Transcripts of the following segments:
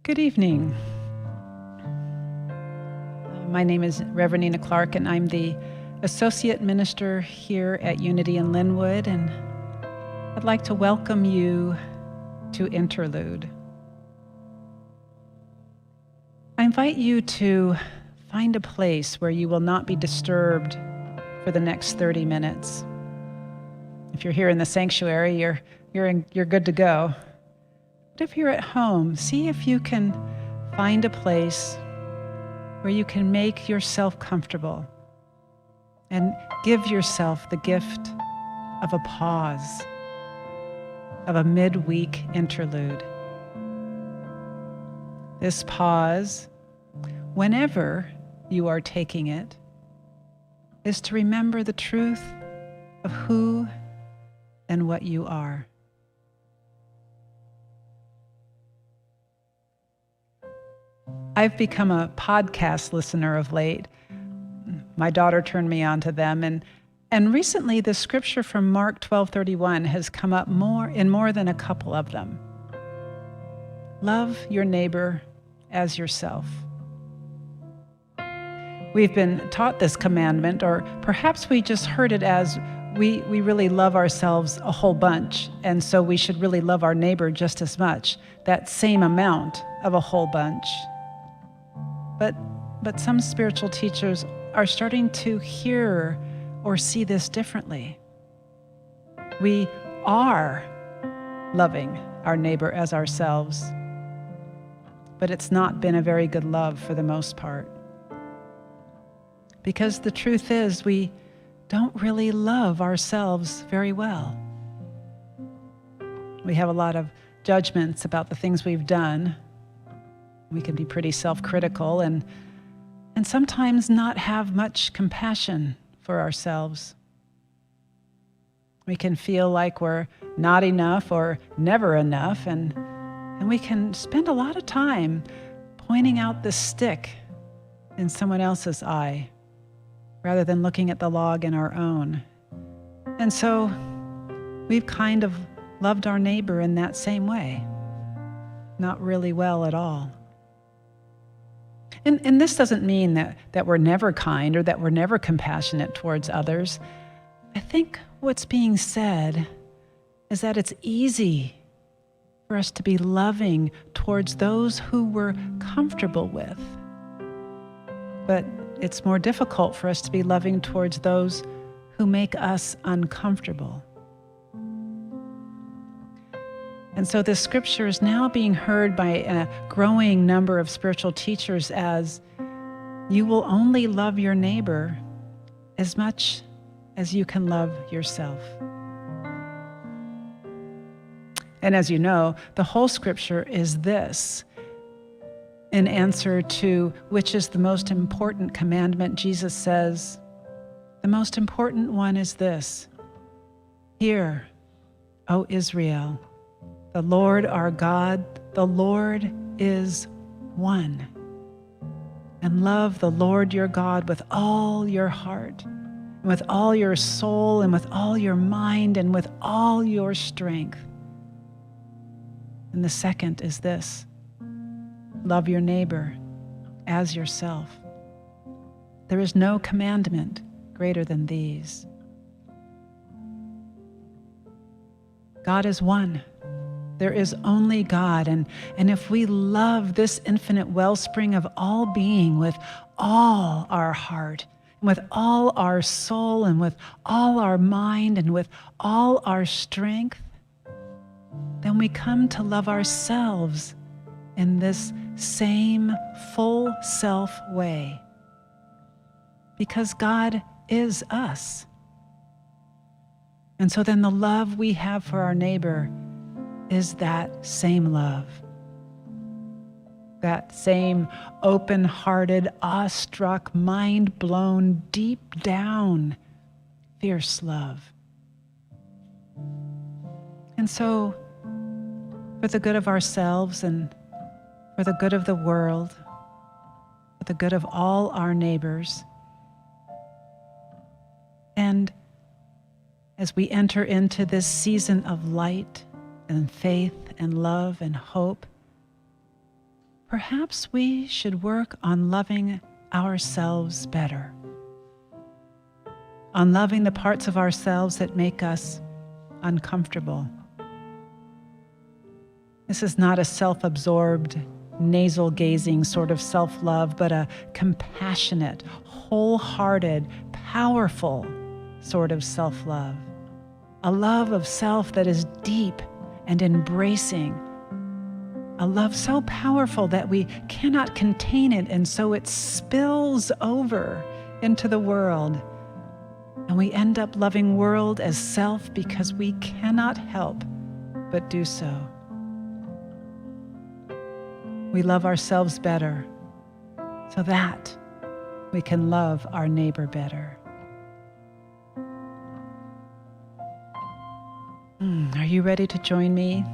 Good evening. My name is Reverend Nina Clark, and I'm the Associate Minister here at Unity in Lynnwood, and I'd like to welcome you to Interlude. I invite you to find a place where you will not be disturbed for the next 30 minutes. If you're here in the sanctuary, you're good to go. But if you're at home, see if you can find a place where you can make yourself comfortable and give yourself the gift of a pause, of a midweek interlude. This pause, whenever you are taking it, is to remember the truth of who and what you are. I've become a podcast listener of late. My daughter turned me on to them, and recently the scripture from Mark 12:31 has come up in more than a couple of them. Love your neighbor as yourself. We've been taught this commandment, or perhaps we just heard it as we really love ourselves a whole bunch, and so we should really love our neighbor just as much, that same amount of a whole bunch. But some spiritual teachers are starting to hear or see this differently. We are loving our neighbor as ourselves, but it's not been a very good love for the most part. Because the truth is, we don't really love ourselves very well. We have a lot of judgments about the things we've done. We can be pretty self-critical and sometimes not have much compassion for ourselves. We can feel like we're not enough or never enough, and we can spend a lot of time pointing out the stick in someone else's eye rather than looking at the log in our own. And so we've kind of loved our neighbor in that same way, not really well at all. And this doesn't mean that we're never kind or that we're never compassionate towards others. I think what's being said is that it's easy for us to be loving towards those who we're comfortable with. But it's more difficult for us to be loving towards those who make us uncomfortable. And so this scripture is now being heard by a growing number of spiritual teachers as you will only love your neighbor as much as you can love yourself. And as you know, the whole scripture is this. In answer to which is the most important commandment, Jesus says, the most important one is this: Hear, O Israel, the Lord our God, the Lord is one. And love the Lord your God with all your heart, and with all your soul, and with all your mind, and with all your strength. And the second is this: love your neighbor as yourself. There is no commandment greater than these. God is one. There is only God, and if we love this infinite wellspring of all being with all our heart, and with all our soul, and with all our mind, and with all our strength, then we come to love ourselves in this same full self way. Because God is us. And so then the love we have for our neighbor is that same love. That same open-hearted, awestruck, mind-blown, deep down, fierce love. And so, for the good of ourselves and for the good of the world, for the good of all our neighbors, and as we enter into this season of light and faith and love and hope, perhaps we should work on loving ourselves better, on loving the parts of ourselves that make us uncomfortable. This is not a self-absorbed, nasal-gazing sort of self-love, but a compassionate, wholehearted, powerful sort of self-love. A love of self that is deep and embracing. A love so powerful that we cannot contain it, and so it spills over into the world. And we end up loving world as self because we cannot help but do so. We love ourselves better so that we can love our neighbor better. Are you ready to join me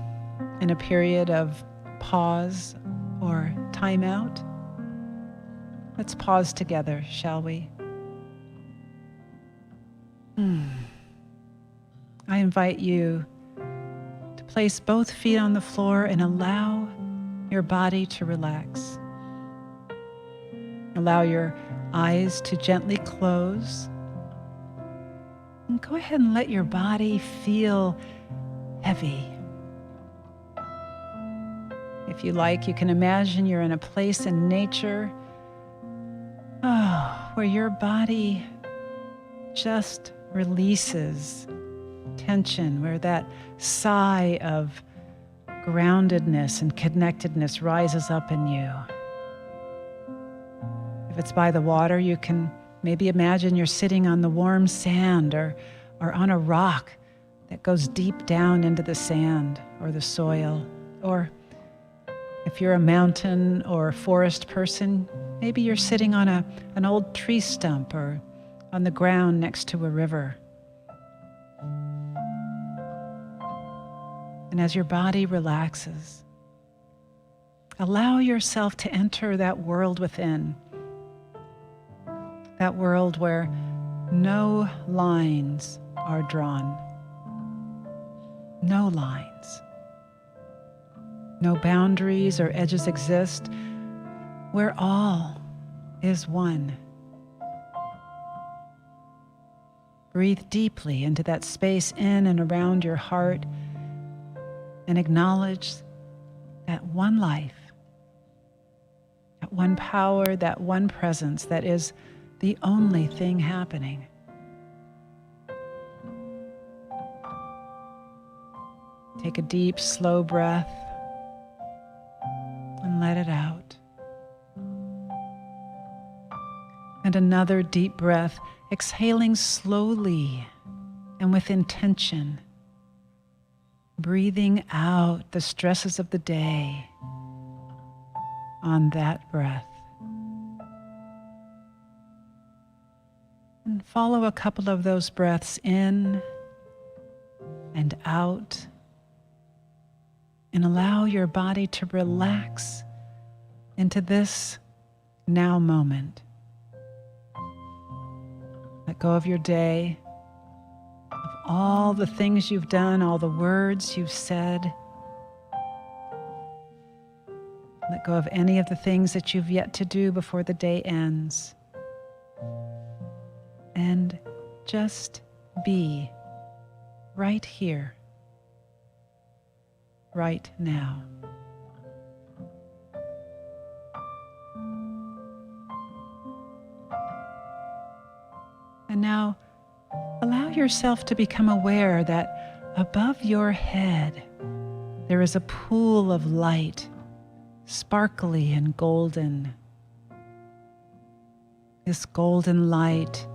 in a period of pause or time out? Let's pause together, shall we? I invite you to place both feet on the floor and allow your body to relax. Allow your eyes to gently close. And go ahead and let your body feel heavy. If you like, you can imagine you're in a place in nature, where your body just releases tension, where that sigh of groundedness and connectedness rises up in you. If it's by the water, you can maybe imagine you're sitting on the warm sand or on a rock that goes deep down into the sand or the soil. Or if you're a mountain or forest person, maybe you're sitting on an old tree stump or on the ground next to a river. And as your body relaxes, allow yourself to enter that world within, that world where no lines are drawn, no lines, no boundaries or edges exist, where all is one. Breathe deeply into that space in and around your heart and acknowledge that one life, that one power, that one presence that is the only thing happening. Take a deep, slow breath and let it out. And another deep breath, exhaling slowly and with intention. Breathing out the stresses of the day on that breath. And follow a couple of those breaths in and out, and allow your body to relax into this now moment. Let go of your day, of all the things you've done, all the words you've said. Let go of any of the things that you've yet to do before the day ends. And just be right here, right now. And now, allow yourself to become aware that above your head, there is a pool of light, sparkly and golden. This golden light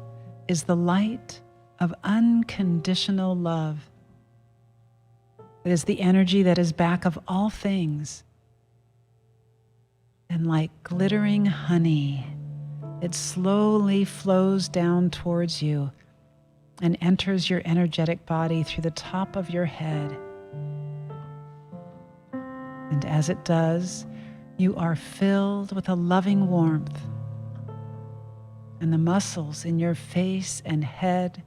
is the light of unconditional love. It is the energy that is back of all things. And like glittering honey, it slowly flows down towards you and enters your energetic body through the top of your head. And as it does, you are filled with a loving warmth, and the muscles in your face and head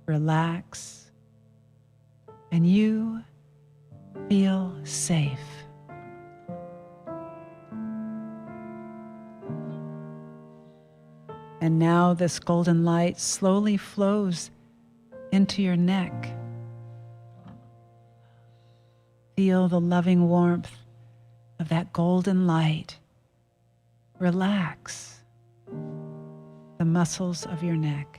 relax, and you feel safe. And now this golden light slowly flows into your neck. Feel the loving warmth of that golden light. Relax the muscles of your neck.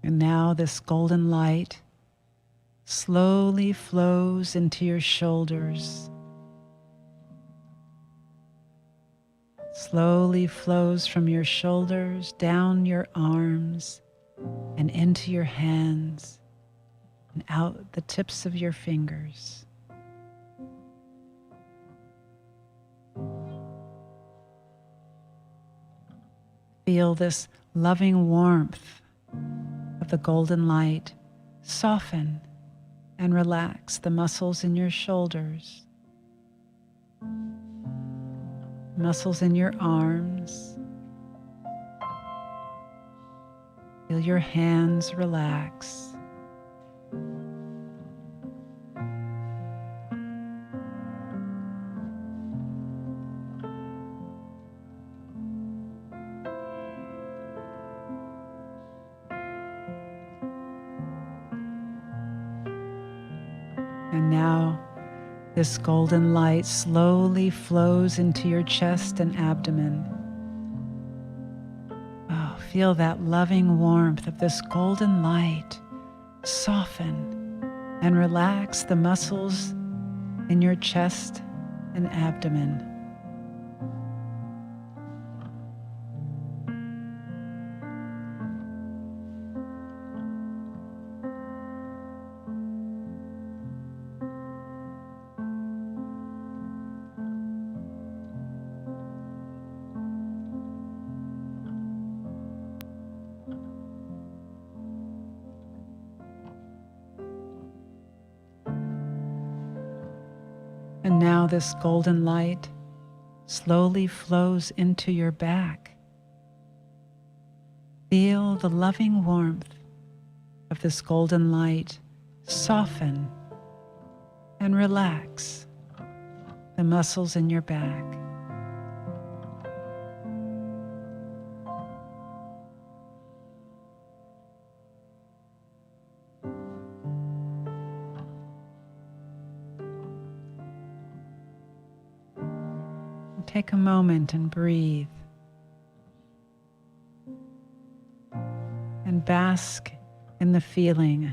And now this golden light slowly flows into your shoulders. Slowly flows from your shoulders down your arms and into your hands and out the tips of your fingers. Feel this loving warmth of the golden light soften and relax the muscles in your shoulders, muscles in your arms. Feel your hands relax. And now this golden light slowly flows into your chest and abdomen. Oh, feel that loving warmth of this golden light soften and relax the muscles in your chest and abdomen. And now this golden light slowly flows into your back. Feel the loving warmth of this golden light soften and relax the muscles in your back. Take a moment and breathe. And bask in the feeling,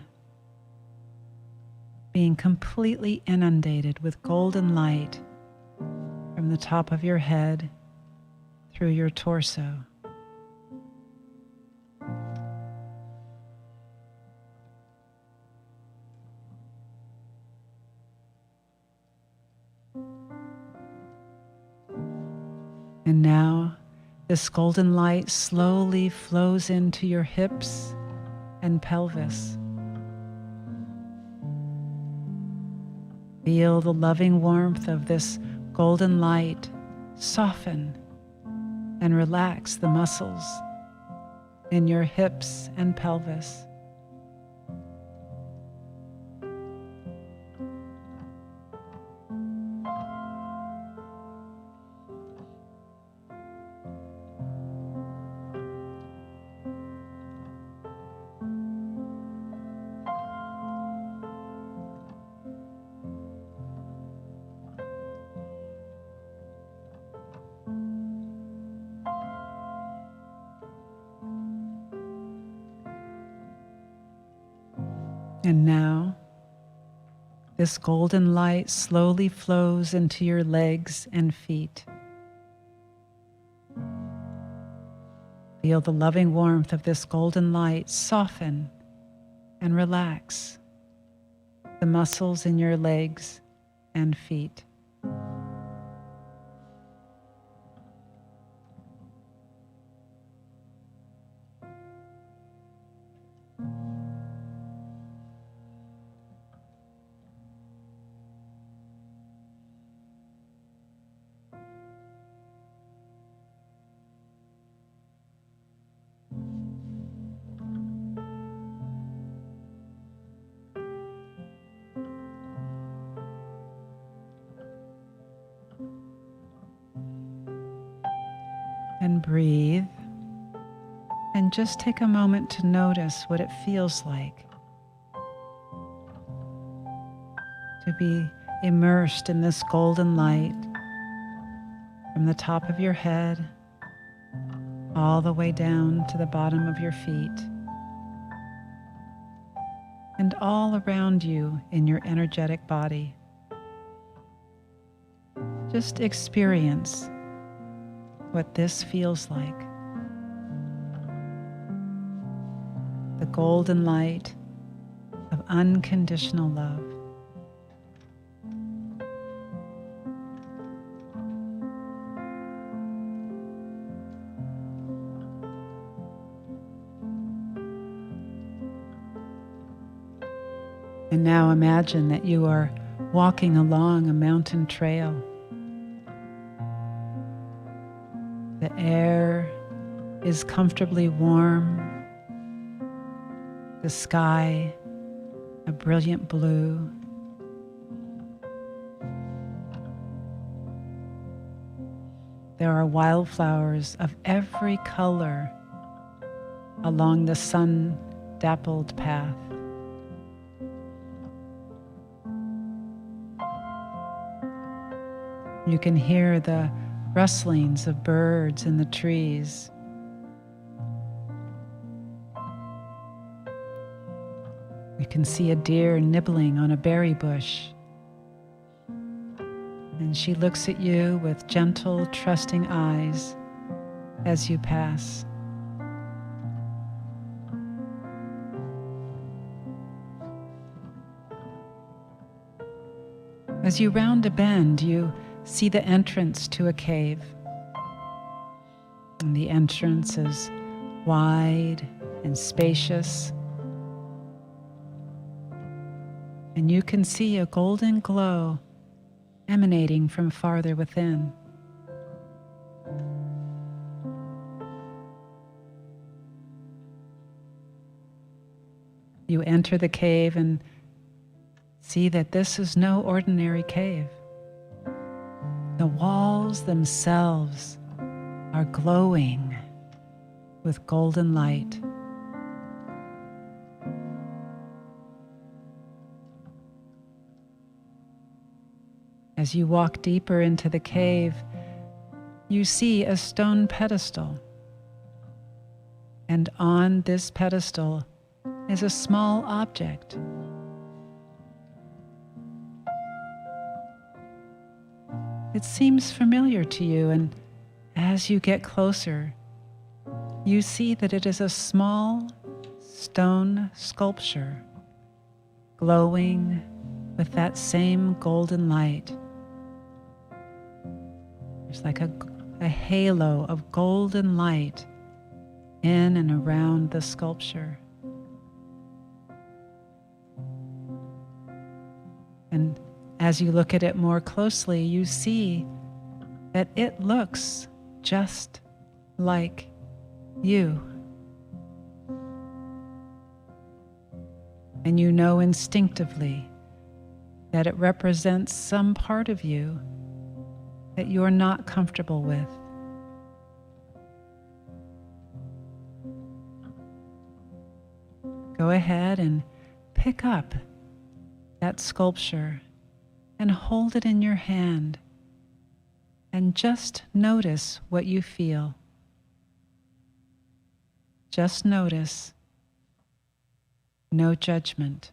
being completely inundated with golden light from the top of your head through your torso. And now this golden light slowly flows into your hips and pelvis. Feel the loving warmth of this golden light soften and relax the muscles in your hips and pelvis. And now, this golden light slowly flows into your legs and feet. Feel the loving warmth of this golden light soften and relax the muscles in your legs and feet. and breathe. And just take a moment to notice what it feels like to be immersed in this golden light from the top of your head all the way down to the bottom of your feet and all around you in your energetic body. Just experience what this feels like. The golden light of unconditional love. And now imagine that you are walking along a mountain trail. The air is comfortably warm. The sky, a brilliant blue. There are wildflowers of every color along the sun-dappled path. You can hear the rustlings of birds in the trees. You can see a deer nibbling on a berry bush. And she looks at you with gentle, trusting eyes as you pass. As you round a bend, you see the entrance to a cave. And the entrance is wide and spacious. And you can see a golden glow emanating from farther within. You enter the cave and see that this is no ordinary cave. The walls themselves are glowing with golden light. As you walk deeper into the cave, you see a stone pedestal. And on this pedestal is a small object. It seems familiar to you, and as you get closer, you see that it is a small stone sculpture glowing with that same golden light. There's like a halo of golden light in and around the sculpture. And as you look at it more closely, you see that it looks just like you. And you know instinctively that it represents some part of you that you're not comfortable with. Go ahead and pick up that sculpture and hold it in your hand and just notice what you feel. Just notice. No judgment.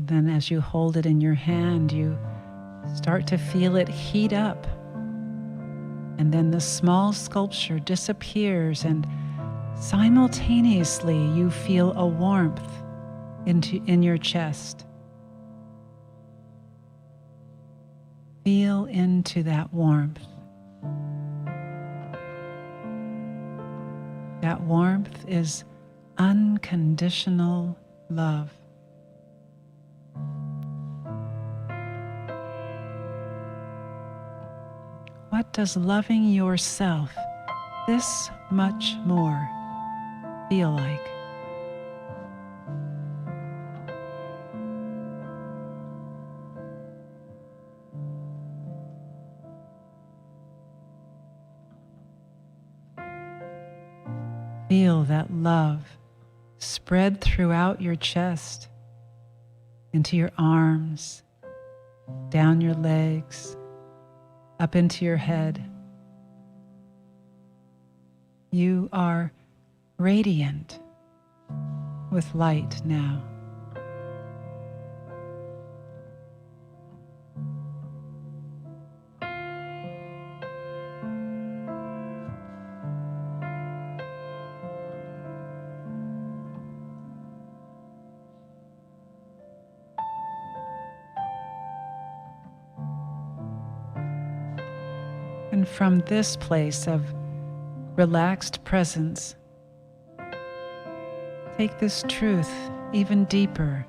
Then as you hold it in your hand, you start to feel it heat up. And then the small sculpture disappears, and simultaneously you feel a warmth in your chest. Feel into that warmth. That warmth is unconditional love. what does loving yourself this much more feel like? Feel that love spread throughout your chest, into your arms, down your legs, up into your head. You are radiant with light now. And from this place of relaxed presence, take this truth even deeper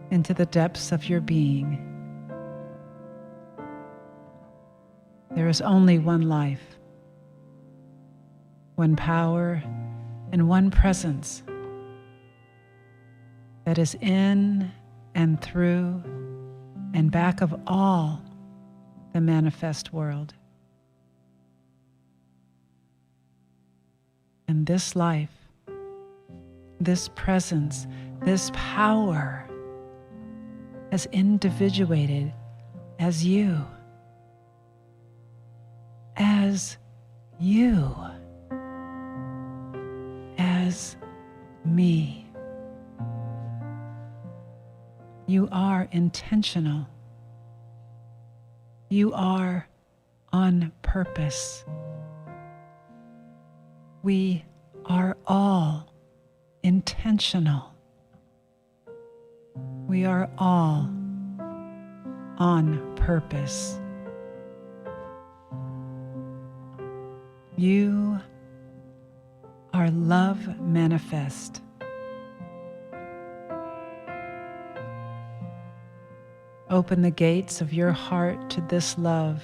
into the depths of your being. There is only one life, one power, and one presence that is in and through and back of all the manifest world. And this life, this presence, this power has individuated as you, as you, as me. You are intentional. You are on purpose. We are all intentional. We are all on purpose. You are love manifest. Open the gates of your heart to this love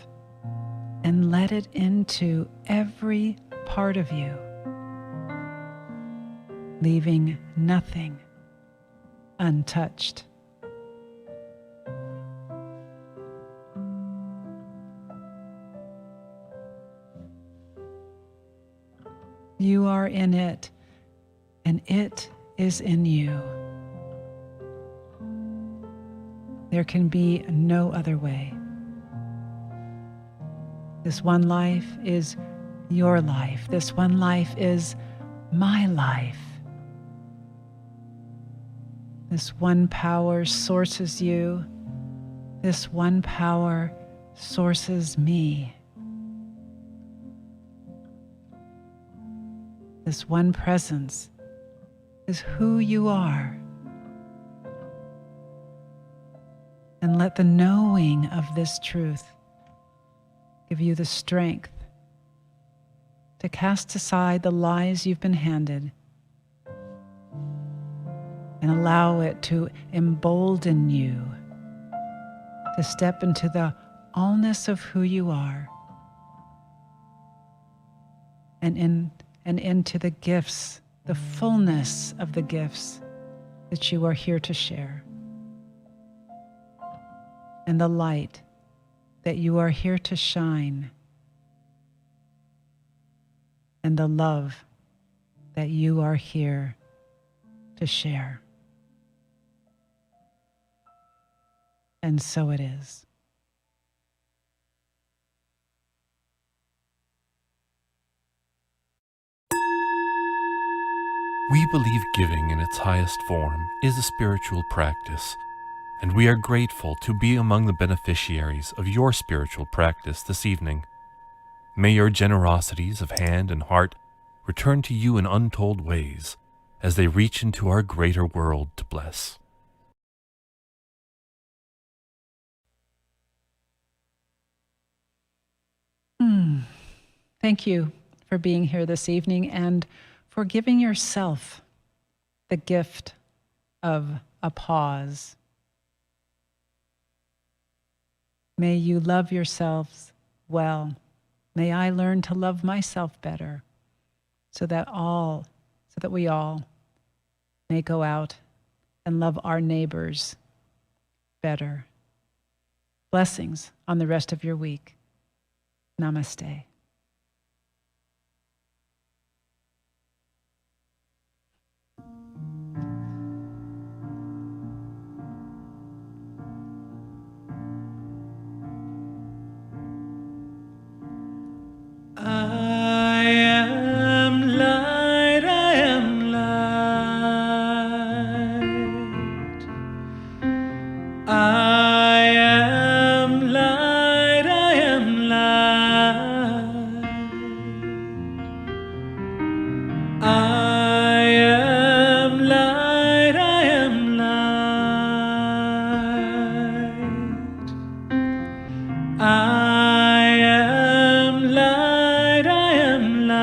and let it into every part of you, leaving nothing untouched. You are in it, and it is in you. There can be no other way. This one life is your life. This one life is my life. This one power sources you. This one power sources me. This one presence is who you are. And let the knowing of this truth give you the strength to cast aside the lies you've been handed and allow it to embolden you to step into the allness of who you are and into the gifts, the fullness of the gifts that you are here to share, and the light that you are here to shine, and the love that you are here to share. And so it is. We believe giving in its highest form is a spiritual practice, and we are grateful to be among the beneficiaries of your spiritual practice this evening. May your generosities of hand and heart return to you in untold ways as they reach into our greater world to bless. Thank you for being here this evening and for giving yourself the gift of a pause. May you love yourselves well. May I learn to love myself better so that we all may go out and love our neighbors better. Blessings on the rest of your week. Namaste. I am light, I am light. I am light, I am light. I am light, I am light. I am light, I am light.